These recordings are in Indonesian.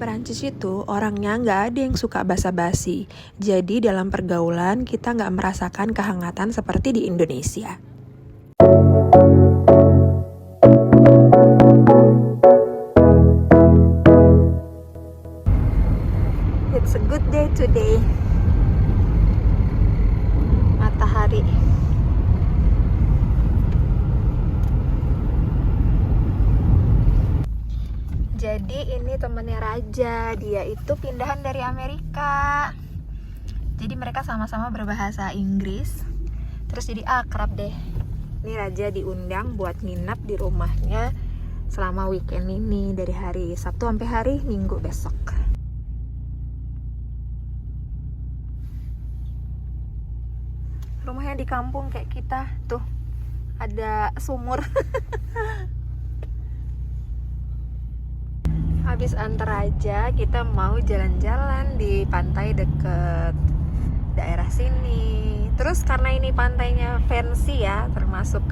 Perancis itu orangnya nggak ada yang suka basa-basi. Jadi dalam pergaulan kita nggak merasakan kehangatan seperti di Indonesia. It's a good day today. Matahari. Jadi ini temennya Raja, dia itu pindahan dari Amerika. Jadi mereka sama-sama berbahasa Inggris. Terus jadi akrab deh. Ini Raja diundang buat nginap di rumahnya selama weekend ini, dari hari Sabtu sampai hari Minggu besok. Rumahnya di kampung kayak kita, tuh ada sumur. Habis antar Raja, kita mau jalan-jalan di pantai deket daerah sini. Terus karena ini pantainya fancy ya, termasuk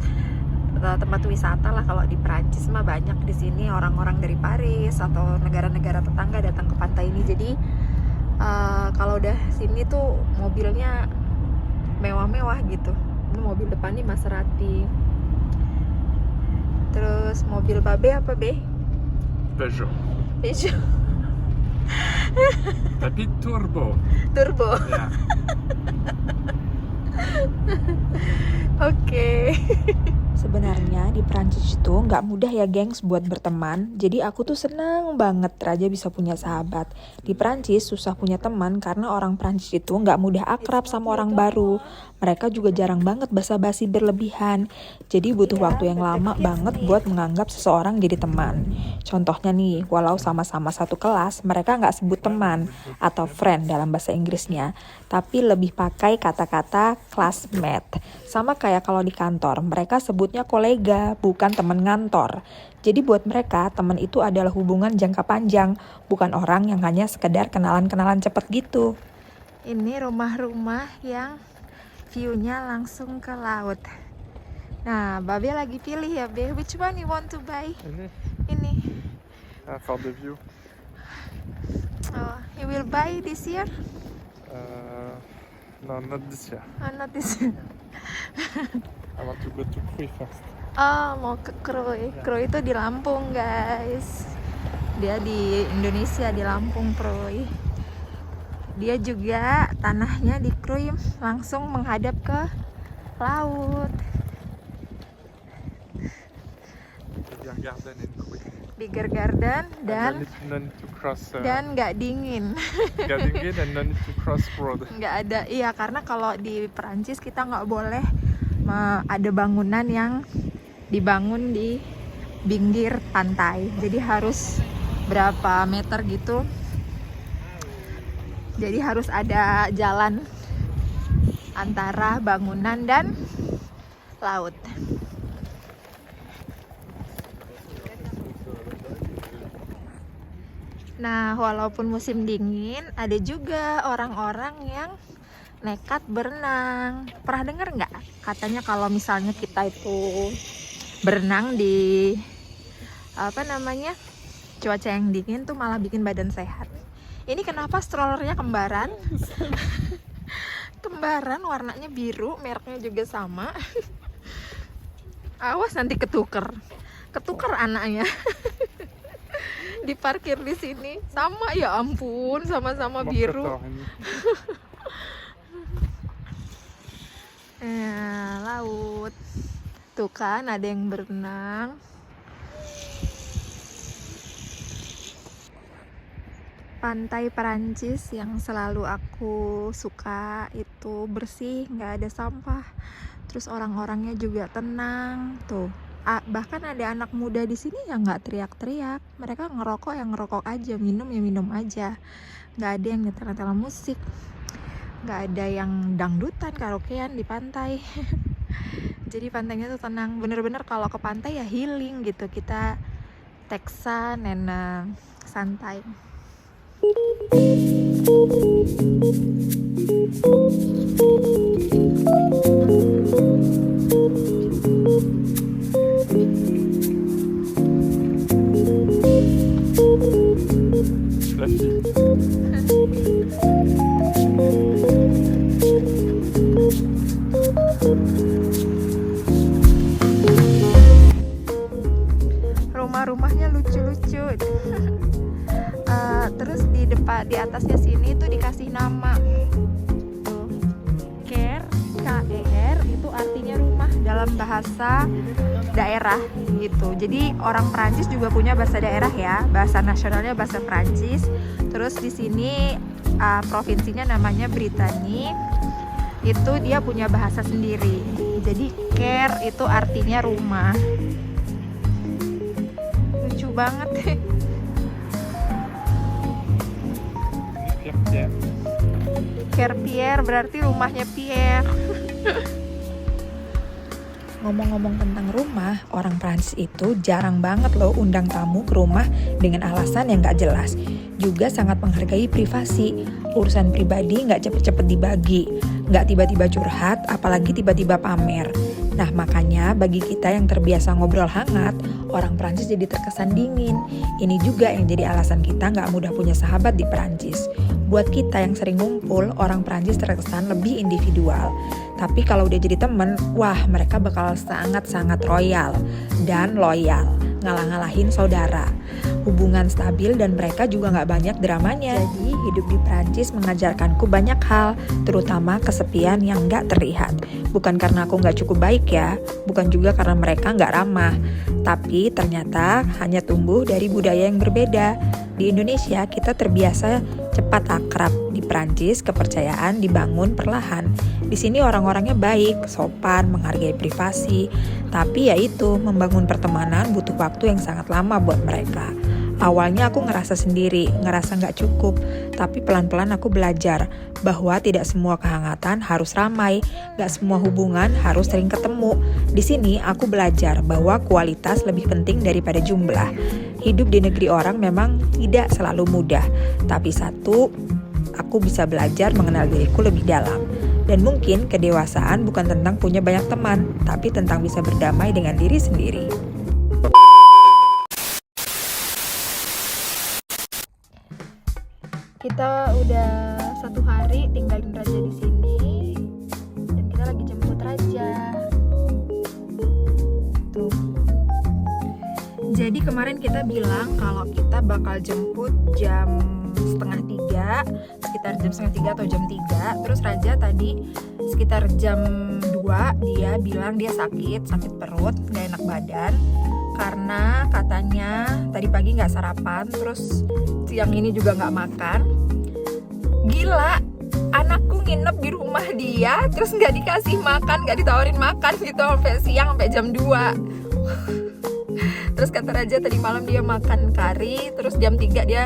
tempat wisata lah. Kalau di Perancis mah banyak di sini orang-orang dari Paris atau negara-negara tetangga datang ke pantai ini. Jadi kalau udah sini tuh mobilnya mewah-mewah gitu. Ini mobil depan nih Maserati. Terus mobil Babe apa Be? Peugeot. Peugeot. Tapi turbo. Turbo. Ya. Oke. Sebenarnya di Prancis itu nggak mudah ya gengs buat berteman. Jadi aku tuh senang banget Raja bisa punya sahabat. Di Prancis susah punya teman karena orang Prancis itu nggak mudah akrab sama orang baru. Mereka juga jarang banget basa-basi berlebihan. Jadi butuh waktu yang lama banget buat menganggap seseorang jadi teman. Contohnya nih, walau sama-sama satu kelas, mereka nggak sebut teman atau friend dalam bahasa Inggrisnya, tapi lebih pakai kata-kata classmate. Sama kayak kalau di kantor, mereka sebutnya kolega, bukan teman ngantor. Jadi buat mereka, teman itu adalah hubungan jangka panjang, bukan orang yang hanya sekedar kenalan-kenalan cepet gitu. Ini rumah-rumah yang view-nya langsung ke laut. Nah, Babe lagi pilih ya, Be. Which one you want to buy? Ini. For the view. Oh, you will buy this year? No, not this year. Oh, not this year. I want to go to Cruyff first. Oh, mau ke Krui. Krui itu di Lampung, guys. Dia di Indonesia, di Lampung, Krui. Dia juga tanahnya di Krui langsung menghadap ke laut. Bigger garden in Cruyff. Bigger garden dan no need to cross. dan nggak dingin. Nggak dingin dan no need to cross road. Nggak ada, iya, karena kalau di Perancis kita nggak boleh ada bangunan yang dibangun di pinggir pantai. Jadi harus berapa meter gitu. Jadi harus ada jalan antara bangunan dan laut. Nah, walaupun musim dingin, ada juga orang-orang yang nekat berenang. Pernah dengar nggak? Katanya kalau misalnya kita itu berenang di cuaca yang dingin tuh malah bikin badan sehat. Ini kenapa strollernya kembaran? Kembaran, warnanya biru, mereknya juga sama. Awas nanti ketuker anaknya. Diparkir di sini sama, ya ampun, sama-sama biru. Laut. Tuh kan ada yang berenang. Pantai Perancis yang selalu aku suka itu bersih, nggak ada sampah. Terus orang-orangnya juga tenang. Tuh, bahkan ada anak muda di sini yang nggak teriak-teriak. Mereka ngerokok yang ngerokok aja, minum ya minum aja. Nggak ada yang nyetel-nyetel musik. Nggak ada yang dangdutan, karaokean di pantai. Jadi pantainya tuh tenang. Bener-bener kalau ke pantai ya healing gitu. Kita teksan dan santai. di atasnya sini tuh dikasih nama. Tuh. Care, K-E-R itu artinya rumah dalam bahasa daerah gitu. Jadi orang Prancis juga punya bahasa daerah ya. Bahasa nasionalnya bahasa Prancis. Terus di sini provinsinya namanya Brittany. Itu dia punya bahasa sendiri. Jadi care itu artinya rumah. Lucu banget. Pierre. Care Pierre berarti rumahnya Pierre. Ngomong-ngomong tentang rumah, orang Prancis itu jarang banget loh undang tamu ke rumah dengan alasan yang gak jelas. Juga sangat menghargai privasi, urusan pribadi gak cepet-cepet dibagi, gak tiba-tiba curhat, apalagi tiba-tiba pamer. Nah makanya bagi kita yang terbiasa ngobrol hangat, orang Prancis jadi terkesan dingin. Ini juga yang jadi alasan kita gak mudah punya sahabat di Prancis. Buat kita yang sering ngumpul, orang Prancis terkesan lebih individual. Tapi kalau udah jadi temen, wah mereka bakal sangat-sangat royal dan loyal, ngalah-ngalahin saudara. Hubungan stabil dan mereka juga gak banyak dramanya. Jadi hidup di Prancis mengajarkanku banyak hal, terutama kesepian yang gak terlihat. Bukan karena aku gak cukup baik ya, bukan juga karena mereka gak ramah. Tapi ternyata hanya tumbuh dari budaya yang berbeda. Di Indonesia kita terbiasa cepat akrab, di Prancis kepercayaan dibangun perlahan. Di sini orang-orangnya baik, sopan, menghargai privasi. Tapi ya itu, membangun pertemanan butuh waktu yang sangat lama buat mereka. Awalnya aku ngerasa sendiri, ngerasa gak cukup. Tapi pelan-pelan aku belajar bahwa tidak semua kehangatan harus ramai, gak semua hubungan harus sering ketemu. Di sini aku belajar bahwa kualitas lebih penting daripada jumlah. Hidup di negeri orang memang tidak selalu mudah. Tapi satu, aku bisa belajar mengenal diriku lebih dalam. Dan mungkin kedewasaan bukan tentang punya banyak teman, tapi tentang bisa berdamai dengan diri sendiri. Kita udah 1 hari tinggalin Raja di sini, dan kita lagi jemput Raja. Tuh. Jadi kemarin kita bilang kalau kita bakal jemput jam 2:30, sekitar jam 2:30 atau jam 3. Terus Raja tadi sekitar jam 2 dia bilang dia sakit perut, gak enak badan. Karena katanya tadi pagi gak sarapan, terus siang ini juga gak makan. Gila, anakku nginep di rumah dia, terus gak dikasih makan, gak ditawarin makan gitu sampai siang, sampai jam 2. Terus kata Raja tadi malam dia makan kari, terus jam 3 dia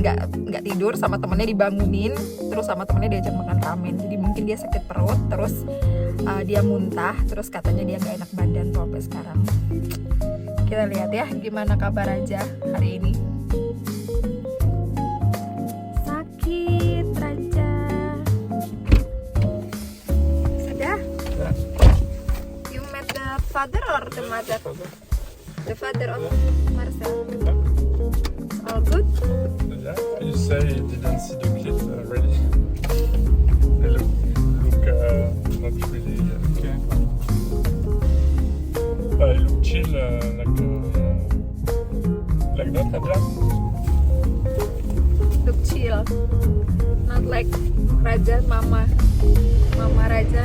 nggak tidur, sama temennya dibangunin, terus sama temennya diajak makan ramen. Jadi mungkin dia sakit perut, terus dia muntah, terus katanya dia nggak enak badan tuh sampai sekarang. Kita lihat ya gimana kabar Raja hari ini. Sakit Raja. Sudah? You met the father or the mother? The father of Marcel. All good? Yeah, you say you didn't see the kids already. They look not really okay. They look chill, like that, Raja. Look chill. Not like Raja, Mama Raja